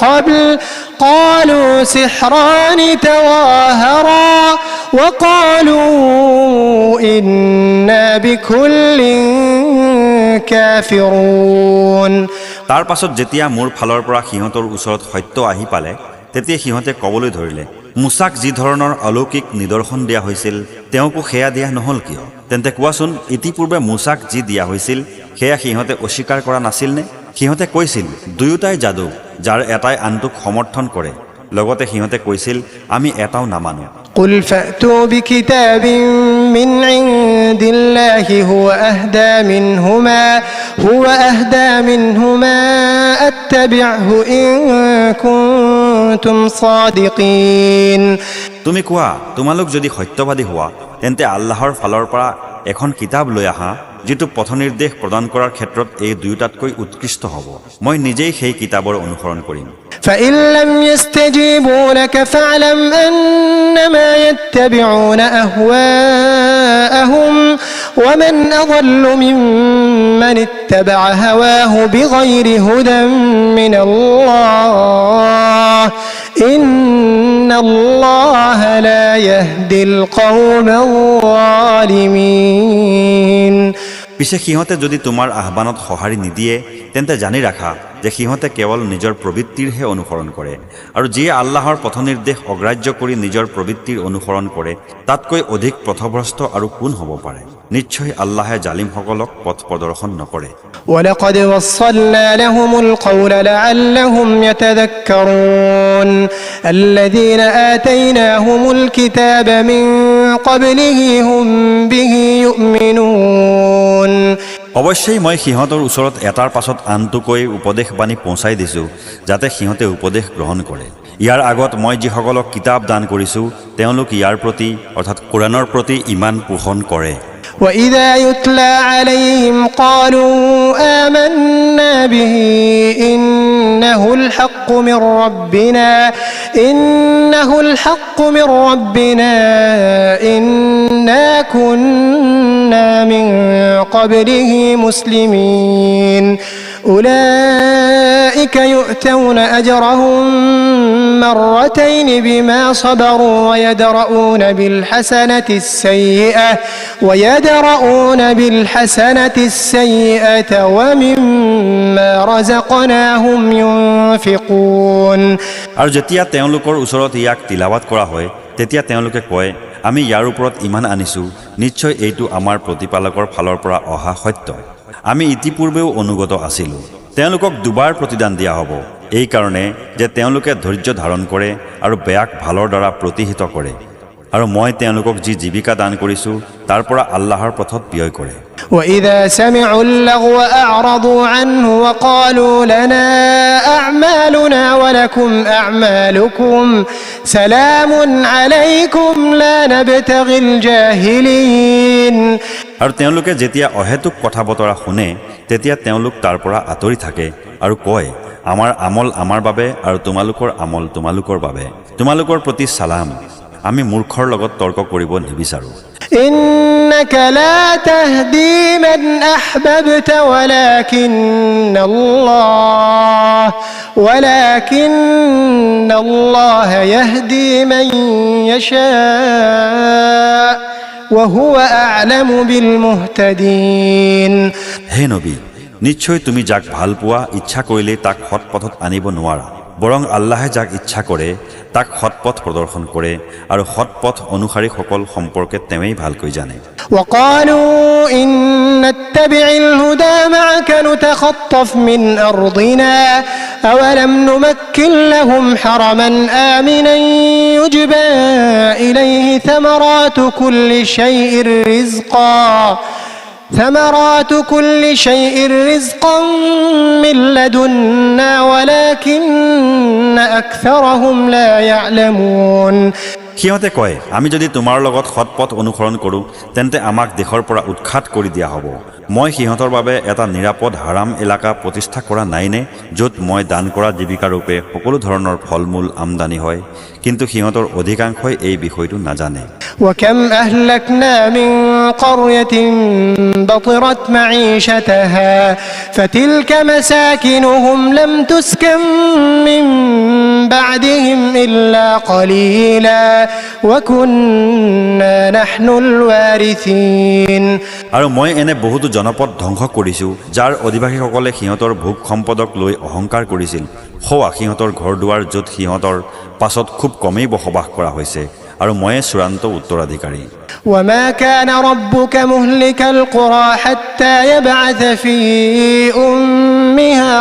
قبل قالوا سحران تظاهرا وقالوا إنا بكل কাফিরুন। তাৰ পাছত যেতিয়া মোৰ ফালৰ পৰা সিহঁতৰ ওচৰত সত্য আহি পালে, তেতিয়া সিহঁতে ক'বলৈ ধৰিলে, মুছাক যি ধৰণৰ অলৌকিক নিদৰ্শন দিয়া হৈছিল তেওঁকো সেয়া দিয়া নহ'ল কিয়? তেন্তে কোৱাচোন, ইতিপূৰ্বে মুছাক যি দিয়া হৈছিল সেয়া সিহঁতে অস্বীকাৰ কৰা নাছিলনে? সিহঁতে কৈছিল, দুয়োটাই যাদু, যাৰ এটাই আনটোক সমৰ্থন কৰে। লগতে সিহঁতে কৈছিল, আমি এটাও নামানো। قل فأتوا بكتاب من عند الله هو أهدى منهما أتبعه إن كنتم صادقين। তুমি কোৱা, তোমালোক যদি সত্যবাদী হোৱা তেন্তে আল্লাহৰ ফালৰ পৰা এখন কিতাপ লৈ আহা, যিটো পথ নিৰ্দেশ প্ৰদান কৰাৰ ক্ষেত্ৰত এই দুয়োটাতকৈ উৎকৃষ্ট হ'ব। মই নিজেই সেই কিতাপৰ অনুসৰণ কৰিম। فإن لم يستجيبوا لك فاعلم أنما يتبعون أهواءهم ومن أضل ممن اتبع هواه بغير هدى من الله إن الله لا يهدي القوم الظالمين। পিছে সিহঁতে যদি তোমাৰ আহ্বানত সঁহাৰি নিদিয়ে তেন্তে জানি ৰাখা যে সিহঁতে কেৱল নিজৰ প্ৰবৃত্তিৰহে অনুসৰণ কৰে, আৰু যিয়ে আল্লাহৰ পথ নিৰ্দেশ অগ্ৰাহ্য কৰি নিজৰ প্ৰবৃত্তিৰ অনুসৰণ কৰে তাতকৈ অধিক পথভ্ৰষ্ট আৰু কোন হ'ব পাৰে? নিশ্চয় আল্লাহে জালিমসকলক পথ প্ৰদৰ্শন নকৰে। ولقد وصلنا لهم القول لعلهم يتذكرون الذين آتيناهم الكتاب من قبله هم به يؤمنون। অৱশ্যেই মই সিহঁতৰ ওচৰত এটাৰ পাছত আনটোকৈ উপদেশবাণী পहुঁচাই দিছোঁ, যাতে সিহঁতে উপদেশ গ্ৰহণ কৰে। ইয়াৰ আগত মই যিসকলক কিতাপ দান কৰিছোঁ তেওঁলোক ইয়াৰ প্ৰতি অৰ্থাৎ কোৰাণৰ প্রতি ঈমান পোষণ কৰে। وإذا يتلى عليهم قالوا آمنا به إنه الحق من ربنا إنا كنا من قبله مسلمين أولئك يؤتون أجرهم مرتين بما صبروا ويدرؤون بالحسنة السيئة ومما رزقناهم ينفقون। আৰু যেতিয়া তেওঁলোকৰ ওচৰত ইয়াক তিলাৱাত কৰা হয় তেতিয়া তেওঁলোকে কয়, আমি ইয়াৰ ওপৰত ঈমান আনিছোঁ, নিশ্চয় এইটো আমাৰ প্ৰতিপালকৰ ফালৰ পৰা অহা সত্য। আমি ইতিপূৰ্বেও অনুগত আছিলোঁ। তেওঁলোকক দুবাৰ প্ৰতিদান দিয়া হ'ব, এই কাৰণে যে তেওঁলোকে ধৈৰ্য ধাৰণ কৰে আৰু বেয়াক ভালৰ দ্বাৰা প্ৰতিহিত কৰে, আৰু মই তেওঁলোকক যি জীৱিকা দান কৰিছোঁ তাৰ পৰা আল্লাহৰ পথত ব্যয় কৰে। وإذا سمعوا اللغو أعرضوا عنه وقالوا لنا أعمالنا ولكم أعمالكم سلام عليكم لا نبتغي الجاهلين। আৰু তেওঁলোকে যেতিয়া অহেতুক কথা বতৰা শুনে তেতিয়া তেওঁলোক তাৰ পৰা আঁতৰি থাকে আৰু কয়, আমাৰ আমল আমাৰ বাবে আৰু তোমালোকৰ আমল তোমালোকৰ বাবে, তোমালোকৰ প্ৰতি সালাম, আমি মূৰ্খৰ লগত তৰ্ক কৰিব নিবিচাৰোঁ। إنك لا تهدي من أحببت ولكن الله يهدي من يشاء وهو أعلم بالمهتدين। হে নবী, নিশ্চয় তুমি যাক ভাল পোৱা ইচ্ছা কৰিলে তাক সৎ পথত আনিব নোৱাৰা, বৰং আল্লাহে যাক ইচ্ছা কৰে তাক সৎ পথ প্ৰদৰ্শন কৰে, আৰু সৎ পথ অনুসাৰীসকল সম্পৰ্কে তেওঁই ভালকৈ জানে। وقالوا إن نتبع الهدى معك نتخطف من أرضنا أولم نمكن لهم حرما آمنا يجبى إليه ثمرات كل شيء ثمرات كل شيء رزقا من لدنا ولكن أكثرهم لا يعلمون সিহঁতে কয় আমি যদি তোমাৰ লগত সৎপথ অনুসৰণ কৰোঁ তেন্তে আমাক দেশৰ পৰা উৎখাত কৰি দিয়া হ'ব মই সিহঁতৰ বাবে এটা নিৰাপদ হাৰাম এলেকা প্ৰতিষ্ঠা কৰা নাইনে য'ত মই দান কৰা জীৱিকাৰূপে সকলো ধৰণৰ ফলমূল আমদানি হয় কিন্তু সিহঁতৰ অধিকাংশই এই বিষয়টো নাজানে وكم أهلكنا من قرية بطرت معيشتها فتلك مساكنهم لم تسكن من بعدهم إلا قليلا وكنا نحن الوارثين আৰু মই এনে বহুতো জনপদ ধ্বংস কৰিছোঁ যাৰ অধিবাসীসকলে সিহঁতৰ ভোগ সম্পদক লৈ অহংকাৰ কৰিছিল হোৱা সিহঁতৰ ঘৰ দুৱাৰ য'ত সিহঁতৰ পাছত খুব কমেই বসবাস কৰা হৈছে আৰু ময়ে চূড়ান্ত উত্তৰাধিকাৰী وما كان ربك مهلك القرى حتى يبعث في أمها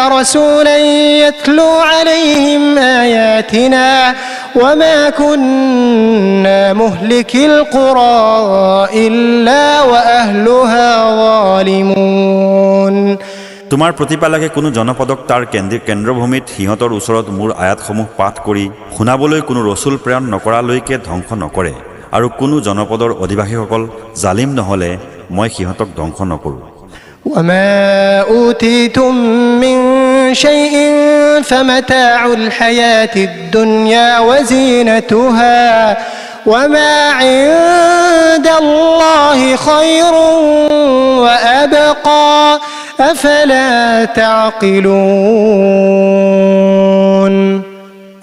رسولا يتلو عليهم آياتنا وما كنا مهلك القرى إلا وأهلها ظالمون তোমাৰ প্ৰতিপালকে কোনো জনপদক তাৰ কেন্দ্ৰভূমিত সিহঁতৰ ওচৰত মোৰ আয়াতসমূহ পাঠ কৰি শুনাবলৈ কোনো ৰচুল প্ৰেৰণ নকৰালৈকে ধ্বংস নকৰে আৰু কোনো জনপদৰ অধিবাসীসকল জালিম নহ'লে মই সিহঁতক ধ্বংস নকৰোঁ وما أوتيتم من شيء فمتاع الحياة الدنيا وزينتها وما عند الله خير وأبقى أفلا تعقلون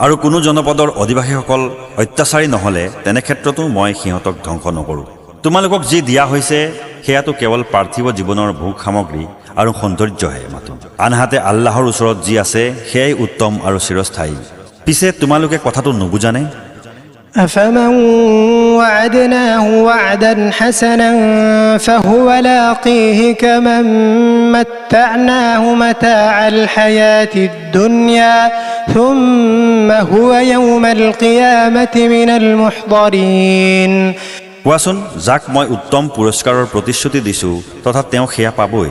আৰু কোনো জনপদৰ অধিবাসীসকল অত্যাচাৰী নহ'লে তেনে ক্ষেত্ৰতো মই সিহঁতক ধ্বংস নকৰোঁ তোমালোকক যি দিয়া হৈছে সেয়াটো কেৱল পাৰ্থিৱ জীৱনৰ ভোগ সামগ্ৰী আৰু সৌন্দৰ্যহে মাথো আনহাতে আল্লাহৰ ওচৰত যি আছে সেয়াই উত্তম আৰু চিৰস্থায়ী পিছে তোমালোকে কথাটো নুবুজানে أفمن وعدناه وعدا حسنا فهو لاقيه كمن متعناه متاع الحياة الدنيا ثم هو يوم القيامة من المحضرين কোৱাচোন যাক মই উত্তম পুৰস্কাৰৰ প্ৰতিশ্ৰুতি দিছোঁ তথা তেওঁ সেয়া পাবই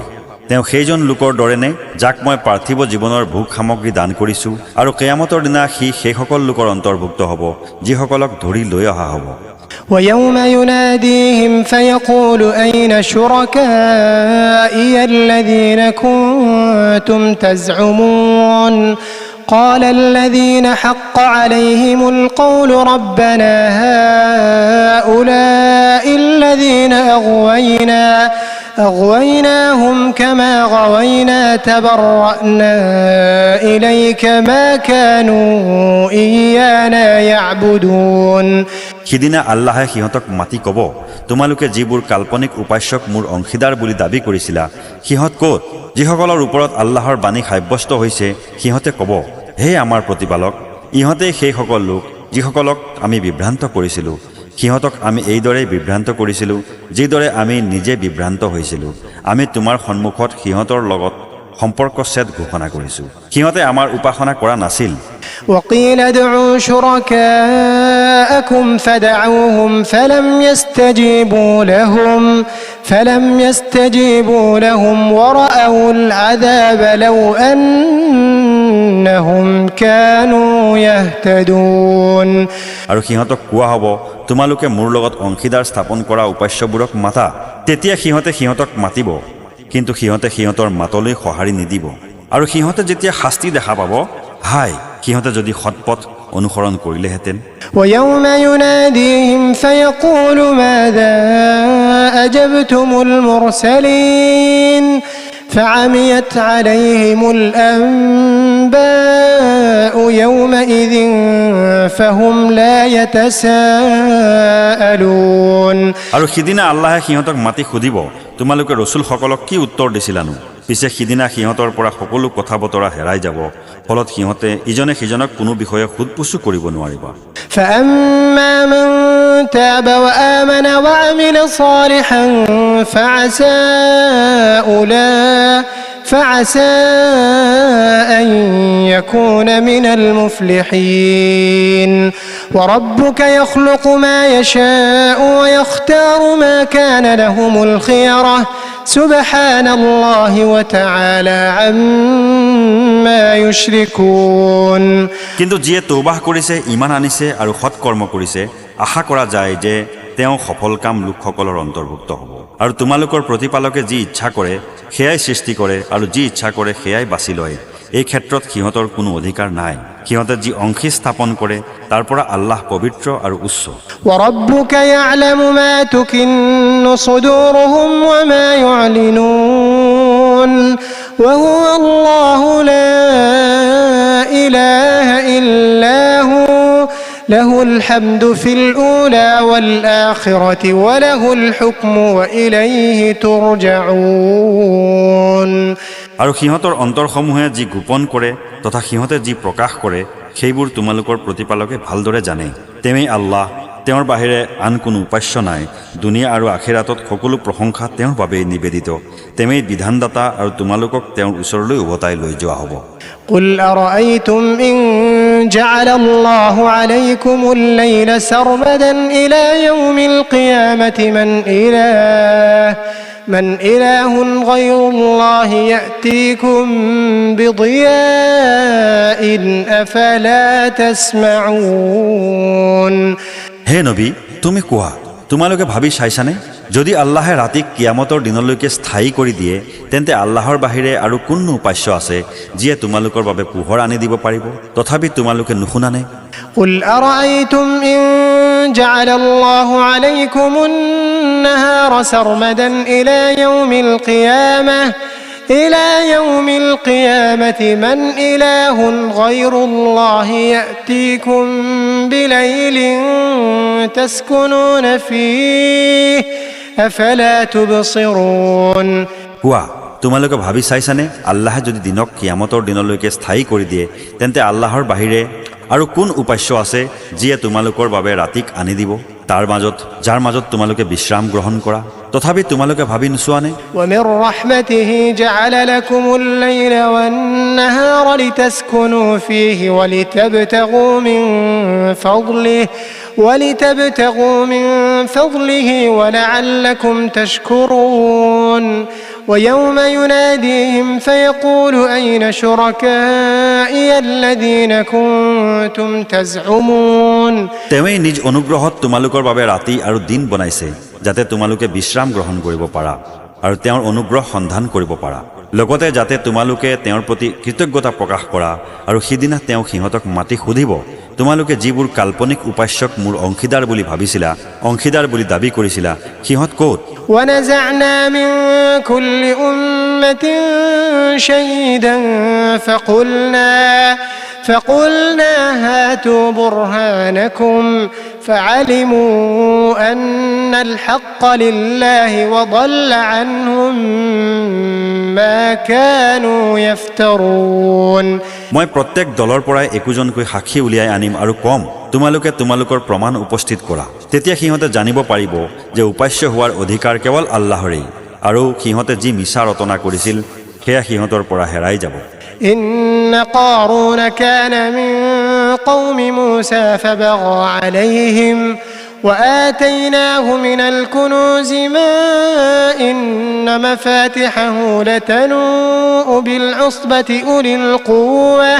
তেওঁ সেইজন লোকৰ দৰেনে যাক মই পাৰ্থিৱ জীৱনৰ ভোগ সামগ্ৰী দান কৰিছোঁ আৰু কিয়ামতৰ দিনা সি সেইসকল লোকৰ অন্তৰ্ভুক্ত হ'ব যিসকলক ধৰি লৈ অহা হ'ব ويوم يناديهم فيقول أين شركائي الذين كنتم تزعمون قال الذين حق عليهم القول ربنا هؤلاء الذين أغويناهم كما غوينا تبرأنا إليك ما كانوا إيانا يعبدون সিদিনা আল্লাহে সিহঁতক মাতি ক'ব তোমালোকে যিবোৰ কাল্পনিক উপাস্যক মোৰ অংশীদাৰ বুলি দাবী কৰিছিলা সিহঁত ক'ত যিসকলৰ ওপৰত আল্লাহৰ বাণী সাব্যস্ত হৈছে সিহঁতে ক'ব হে আমাৰ প্ৰতিপালক ইহঁতে সেইসকল লোক যিসকলক আমি বিভ্ৰান্ত কৰিছিলোঁ সিহঁতক আমি এইদৰে বিভ্ৰান্ত কৰিছিলোঁ যিদৰে আমি নিজে বিভ্ৰান্ত হৈছিলোঁ আমি তোমাৰ সন্মুখত সিহঁতৰ লগত সম্পৰ্কচ্ছেদ ঘোষণা কৰিছোঁ সিহঁতে আমাৰ উপাসনা কৰা নাছিল وقيل ادعوا شركاءكم فدعوهم فلم يستجيبوا لهم ورأوا العذاب لو أنهم كانوا يهتدون আৰু সিহঁতক কোৱা হ'ব তোমালোকে মোৰ লগত অংশীদাৰ স্থাপন কৰা উপাস্যবোৰক মাতা তেতিয়া সিহঁতে সিহঁতক মাতিব কিন্তু সিহঁতে সিহঁতৰ মাতলৈ সঁহাৰি নিদিব আৰু সিহঁতে যেতিয়া শাস্তি দেখা পাব হায় সিহঁতে যদি সৎপথ অনুসৰণ কৰিলেহেঁতেন ويوم يناديهم فيقول ماذا أجبتم المرسلين فعميت عليهم الأنباء يومئذ فهم لا يتساءلون আৰু সিদিনা আল্লাহে সিহঁতক মাতি সুধিব তোমালোকে ৰসুলসকলক কি উত্তৰ দিছিলানো পিছে সিদিনা সিহঁতৰ পৰা সকলো কথা বতৰা হেৰাই যাব ফলত সিহঁতে ইজনে সিজনক কোনো বিষয়ে সুধপুছু কৰিব নোৱাৰিব فأما من تاب وآمن وعمل صالحا فعسى أن يكون من المفلحين وربك يخلق ما يشاء ويختار ما كان لهم الخيرة سبحان الله وتعالى عما يشركون কিন্তু যিয়ে তৌবাহ কৰিছে ঈমান আনিছে আৰু সৎ কৰ্ম কৰিছে আশা কৰা যায় যে তেওঁ সফল কাম লোকসকলৰ অন্তৰ্ভুক্ত হ'ব আৰু তোমালোকৰ প্ৰতিপালকে যি ইচ্ছা কৰে সেয়াই সৃষ্টি কৰে আৰু যি ইচ্ছা কৰে সেয়াই বাছি লয় এই ক্ষেত্ৰত সিহঁতৰ কোনো অধিকাৰ নাই সিহঁতে যি অংশী স্থাপন কৰে তাৰ পৰা আল্লাহ পবিত্ৰ আৰু উচ্চ وربك يعلم ما تكن صدورهم وما يعلنون وهو الله لا إله إلا هو له الحمد في الأولى والآخرة وله الحكم وإليه ترجعون আৰু সিহঁতৰ অন্তৰসমূহে যি গোপন কৰে তথা সিহঁতে যি প্ৰকাশ কৰে সেইবোৰ তোমালোকৰ প্ৰতিপালকে ভালদৰে জানে তেৱেই আল্লাহ তেওঁৰ বাহিৰে আন কোনো উপাস্য নাই দুনিয়া আৰু আখিৰাতত সকলো প্ৰশংসা তেওঁৰ বাবেই নিবেদিত তেৱেই বিধানদাতা আৰু তোমালোকক তেওঁৰ ওচৰলৈ উভতাই লৈ যোৱা হ'ব قل أرأيتم إن جعل الله عليكم الليل سرمدا إلى يوم القيامة من إله غير الله يأتيكم بضياء أفلا تسمعون হে নবী তুমি কোৱা তোমালোকে ভাবি চাইছানে যদি আল্লাহে ৰাতিক কিয়ামতৰ দিনলৈকে স্থায়ী কৰি দিয়ে তেন্তে আল্লাহৰ বাহিৰে আৰু কোনো উপাস্য আছে যিয়ে তোমালোকৰ বাবে পোহৰ আনি দিব পাৰিব তথাপি তোমালোকে নুশুনানে قل أرأيتم إن جعل الله عليكم النهار سرمدا إلى يوم القيامة من إله غير الله يأتيكم بليل تسكنون فيه أفلا تبصرون কোৱা তোমালোকে ভাবি চাইছানে আল্লাহে যদি দিনক কিয়ামতৰ দিনলৈকে স্থায়ী কৰি দিয়ে তেন্তে আল্লাহৰ বাহিৰে আৰু কোন উপাস্য আছে যিয়ে তোমালোকৰ বাবে ৰাতিক আনি দিব যাৰ মাজত তোমালোকে বিশ্ৰাম গ্ৰহণ কৰা তথাপি তোমালোকে ভাবি নোচোৱানে ومن رحمته جعل لكم الليل والنهار لتسكنوا فيه ولتبتغوا من فضله ولعلكم تشكرون ويوم يناديهم فيقول أين شركائي الذين كنتم تزعمون তেৱেই নিজ অনুগ্ৰহত তোমালোকৰ বাবে ৰাতি আৰু দিন বনাইছে যাতে তোমালোকে বিশ্ৰাম গ্ৰহণ কৰিব পাৰা আৰু তেওঁৰ অনুগ্ৰহ সন্ধান কৰিব পাৰা লগতে যাতে তোমালোকে তেওঁৰ প্ৰতি কৃতজ্ঞতা প্ৰকাশ কৰা আৰু সিদিনা তেওঁ সিহঁতক মাতি সুধিব তোমালোকে যিবোৰ কাল্পনিক উপাস্যক মোৰ অংশীদাৰ বুলি ভাবিছিলা অংশীদাৰ বুলি দাবী কৰিছিলা সিহঁত ক'ত ونزعنا من كل أمة شهيدا فقلنا هاتوا برهانكم فعلموا أن الحق لله وضل عنهم ما كانوا يفترون মই প্ৰত্যেক দলৰ পৰাই একোজনকৈ সাক্ষী উলিয়াই আনিম আৰু কম তোমালোকে তোমালোকৰ প্ৰমাণ উপস্থিত কৰা তেতিয়া সিহঁতে জানিব পাৰিব যে উপাস্য হোৱাৰ অধিকাৰ কেৱল আল্লাহৰেই আৰু সিহঁতে যি মিছা ৰচনা কৰিছিল সেয়া সিহঁতৰ পৰা হেৰাই যাব إن قارون كان من قوم موسى فبغى عليهم وآتيناه من الكنوز ما إن مفاتحه لتنوء بالعصبة أولي القوة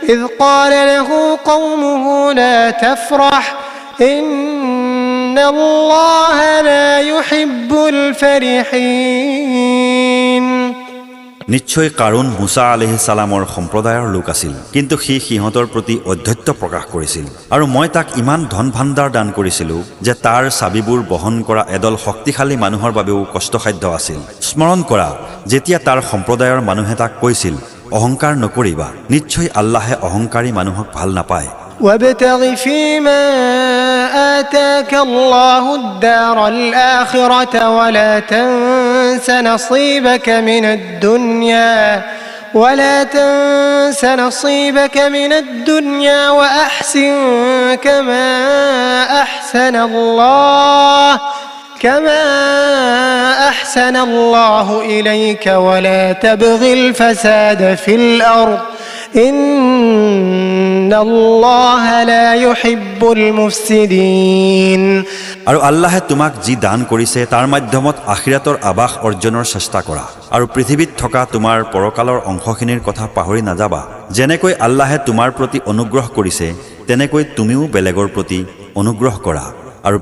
إذ قال له قومه لا تفرح إن الله لا يحب الفرحين নিশ্চয় কাৰুণ মুছা আলাইহিস সালামৰ সম্প্ৰদায়ৰ লোক আছিল কিন্তু সি সিহঁতৰ প্ৰতি অধ্যত্ব প্ৰকাশ কৰিছিল আৰু মই তাক ইমান ধন ভাণ্ডাৰ দান কৰিছিলোঁ যে তাৰ চাবিবোৰ বহন কৰা এদল শক্তিশালী মানুহৰ বাবেও কষ্টসাধ্য আছিল স্মৰণ কৰা যেতিয়া তাৰ সম্প্ৰদায়ৰ মানুহে তাক কৈছিল অহংকাৰ নকৰিবা নিশ্চয় আল্লাহে অহংকাৰী মানুহক ভাল নাপায় وابتغ فيما آتاك الله الدار الآخرة ولا تنس نصيبك من الدنيا وأحسن كما أحسن الله إليك ولا تبغ الفساد في الأرض إن الله لا يحب المفسدين আৰু আল্লাহে তোমাক যি দান কৰিছে তাৰ মাধ্যমত আখিৰাতৰ আবাস অৰ্জনৰ চেষ্টা কৰা আৰু পৃথিৱীত থকা তোমাৰ পৰকালৰ অংশখিনিৰ কথা পাহৰি নাযাবা যেনেকৈ আল্লাহে তোমাৰ প্ৰতি অনুগ্ৰহ কৰিছে তেনেকৈ তুমিও বেলেগৰ প্ৰতি অনুগ্ৰহ কৰা আৰু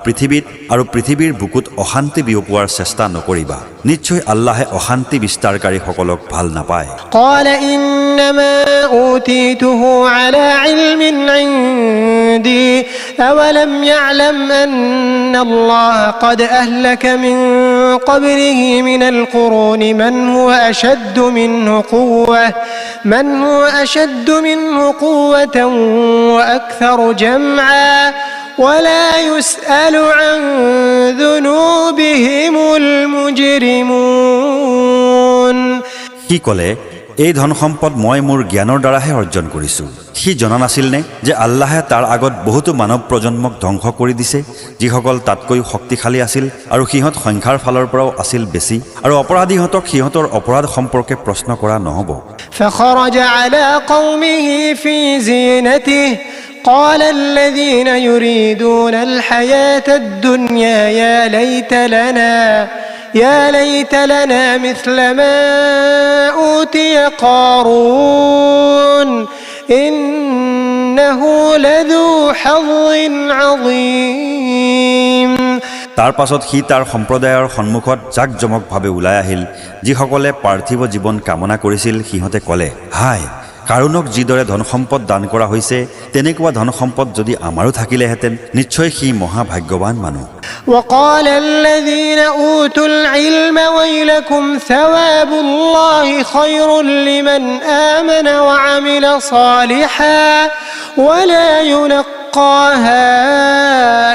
পৃথিৱীৰ বুকুত অশান্তি বিয়পোৱাৰ চেষ্টা নকৰিবা নিশ্চয় আল্লাহে অশান্তি বিস্তাৰকাৰীসকলক ভাল নাপায় قال إنما أوتيته على علم عندي أولم يعلم أن الله قد أهلك من قبله من القرون من هو أشد منه قوة وأكثر جمعا ولا يسأل عن ذنوبهم المجرمون কি ক'লে এই ধন সম্পদ মই মোৰ জ্ঞানৰ দ্বাৰাহে অৰ্জন কৰিছোঁ সি জনা নাছিল নে যে আল্লাহে তাৰ আগত বহুতো মানৱ প্ৰজন্মক ধ্বংস কৰি দিছে যিসকল তাতকৈ শক্তিশালী আছিল আৰু সিহঁত সংখ্যাৰ ফালৰ পৰাও আছিল বেছি আৰু অপৰাধীহঁতক সিহঁতৰ অপৰাধ সম্পৰ্কে প্ৰশ্ন কৰা নহ'ব فخرج على قومه في زينته قال الذين يريدون الحياة الدنيا يا ليت لنا مثل ما أوتي قارون إنه لذو حظ عظيم তাৰ পাছত সি তাৰ সম্প্ৰদায়ৰ সন্মুখত জাকজমকভাৱে ওলাই আহিল যিসকলে পাৰ্থিৱ জীৱন কামনা কৰিছিল সিহঁতে ক'লে হায় কাৰুণক যিদৰে ধন সম্পদ দান কৰা হৈছে তেনেকুৱা ধন সম্পদ যদি আমাৰো থাকিলেহেঁতেন নিশ্চয় সি মহাভাগ্যৱান মানুহ وقال الذين أوتوا العلم ويلكم ثواب الله خير لمن آمن وعمل صالحا ولا يلقاها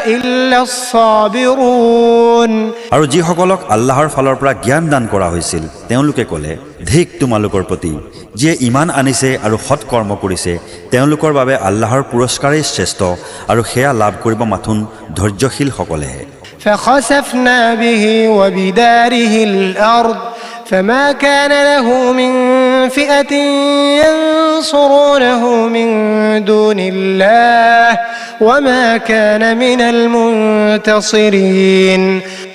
إلا الصابرون আৰু যিসকলক আল্লাহৰ ফালৰ পৰা জ্ঞান দান কৰা হৈছিল তেওঁলোকে ক'লে ধিক তোমালোকৰ প্ৰতি যিয়ে ইমান আনিছে আৰু সৎ কৰ্ম কৰিছে তেওঁলোকৰ বাবে আল্লাহৰ পুৰস্কাৰেই শ্ৰেষ্ঠ আৰু সেয়া লাভ কৰিব মাথোন ধৈৰ্যশীলসকলেহে فخسفنا به وبداره الأرض فما كان له من فئة ينصرونه من دون الله وما كان من المنتصرين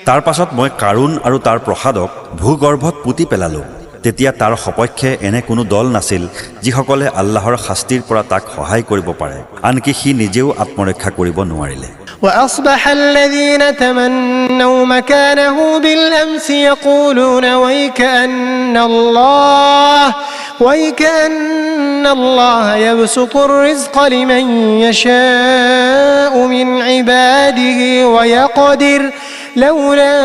তাৰ পাছত মই কাৰুণ আৰু তাৰ প্ৰসাদক ভূগৰ্ভত পুতি পেলালোঁ তেতিয়া তাৰ সপক্ষে এনে কোনো দল নাছিল যিসকলে আল্লাহৰ শাস্তিৰ পৰা তাক সহায় কৰিব পাৰে আনকি সি নিজেও আত্মৰক্ষা কৰিব নোৱাৰিলে وأصبح الذين تمنوا مكانه بالأمس يقولون ويكأن الله يبسط الرزق لمن يشاء من عباده ويقدر لولا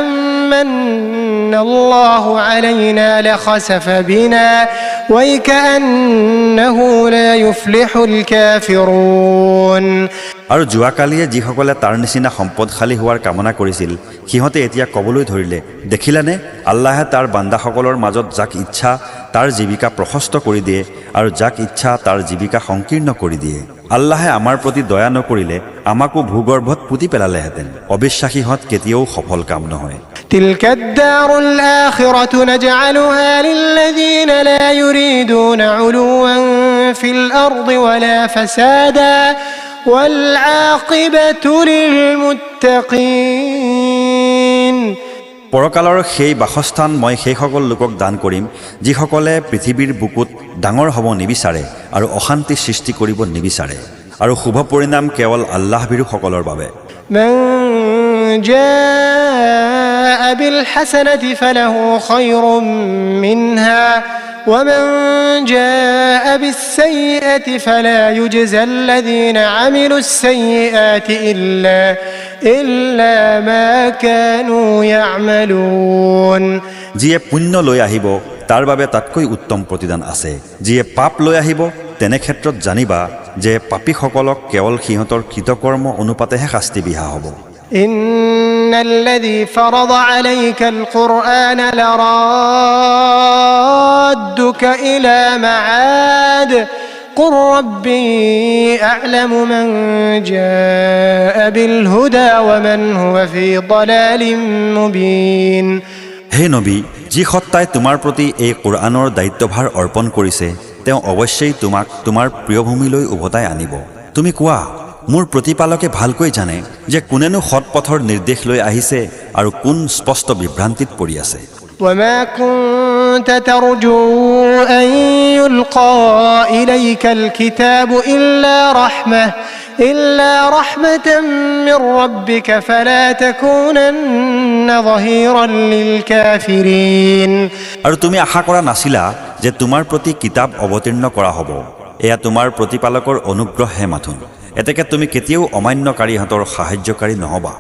أمن الله علينا لخسف بنا ويكأنه لا يفلح الكافرون আৰু যোৱাকালিয়ে যিসকলে তাৰ নিচিনা সম্পদশালী হোৱাৰ কামনা কৰিছিল সিহঁতে এতিয়া ক'বলৈ ধৰিলে দেখিলানে আল্লাহে তাৰ বান্দাসকলৰ মাজত যাক ইচ্ছা তাৰ জীৱিকা প্ৰশস্ত কৰি দিয়ে আৰু যাক ইচ্ছা তাৰ জীৱিকা সংকীৰ্ণ কৰি দিয়ে আল্লাহে আমাৰ প্ৰতি দয়া নকৰিলে আমাকো ভূগৰ্ভত পুতি পেলালেহেঁতেন অবিশ্বাসীহঁত কেতিয়াও সফল কাম নহয় تلك الدار الآخرة نجعلها للذين لا يريدون علوا في الأرض ولا فسادا والعاقبة للمتقين পৰকালৰ সেই বাসস্থান মই সেইসকল লোকক দান কৰিম যিসকলে পৃথিৱীৰ বুকুত ডাঙৰ হ'ব নিবিচাৰে আৰু অশান্তি সৃষ্টি কৰিব নিবিচাৰে আৰু শুভ পৰিণাম কেৱল আল্লাহভীৰুসকলৰ বাবে من جاء بالحسنة فله خير منها ومن جاء بالسيئة فلا يجزى الذين عملوا السيئات إلا ما كانوا يعملون যিয়ে পুণ্য লৈ আহিব তাৰ বাবে তাতকৈ উত্তম প্ৰতিদান আছে যিয়ে পাপ লৈ আহিব তেনে ক্ষেত্ৰত জানিবা যে পাপীসকলক কেৱল সিহঁতৰ কৃতকৰ্ম অনুপাতেহে শাস্তি বিহা হ'ব إن الذي فرض عليك القرآن لرادك إلى معاد قل ربي أعلم من جاء بالهدى ومن هو في ضلال مبين হে নবী যি সত্তাই তোমাৰ প্ৰতি এই কোৰআনৰ দায়িত্বভাৰ অৰ্পণ কৰিছে তেওঁ অৱশ্যেই তোমাক তোমাৰ প্ৰিয়ভূমিলৈ উভতাই আনিব। তুমি কোৱা, মোৰ প্ৰতিপালকে ভালকৈ জানে যে কোনেনো সৎ পথৰ নিৰ্দেশ লৈ আহিছে আৰু কোন স্পষ্ট বিভ্ৰান্তিত পৰি আছে। وما كنت ترجو أن يلقى إليك الكتاب إلا رحمة من ربك فلا تكونن ظهيرا للكافرين। আৰু তুমি আশা কৰা নাছিলা যে তোমাৰ প্ৰতি কিতাপ অৱতীৰ্ণ কৰা হ'ব। এয়া তোমাৰ প্ৰতিপালকৰ অনুগ্ৰহহে মাথোন। এতেকে তুমি কেতিয়াও অমান্যকাৰীহঁতৰ সাহায্যকাৰী নহবা।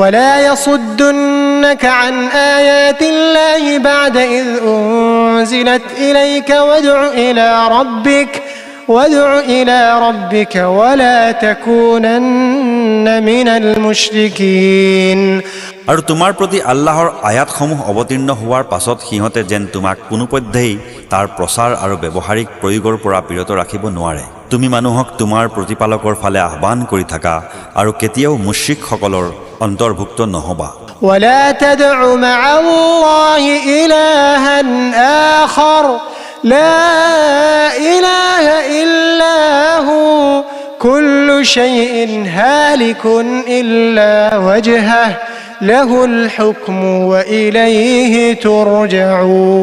ولا يصدنك عن آيات الله بعد إذ أنزلت إليك وادع إلى ربك ولا تكونن من المشركين। আৰু তোমাৰ প্ৰতি আল্লাহৰ আয়াতসমূহ অৱতীৰ্ণ হোৱাৰ পাছত সিহঁতে যেন তোমাক কোনোপধ্যেই তাৰ প্ৰচাৰ আৰু ব্যৱহাৰিক প্ৰয়োগৰ পৰা বিৰত ৰাখিব নোৱাৰে। তুমি মানুহক তোমাৰ প্ৰতিপালকৰ ফালে আহ্বান কৰি থাকা আৰু কেতিয়াও মুশ্ৰিকসকলৰ অন্তৰ্ভুক্ত নহবা। ولا تدع مع الله إلها آخر لا إله إلا هو كل شيء هالك إلا وجهه له الحكم وإليه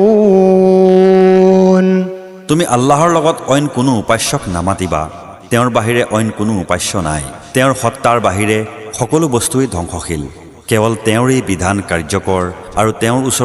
ترجعون। তুমি আল্লাহৰ লগত অইন কোনো উপাস্যক নামাতিবা। তেওঁৰ বাহিৰে অইন কোনো উপাস্য নাই। তেওঁৰ সত্তাৰ বাহিৰে সকলো বস্তুৱেই ধ্বংসশীল। কেৱল তেওঁৰেই বিধান কাৰ্যকৰ আৰু তেওঁৰ ওচৰত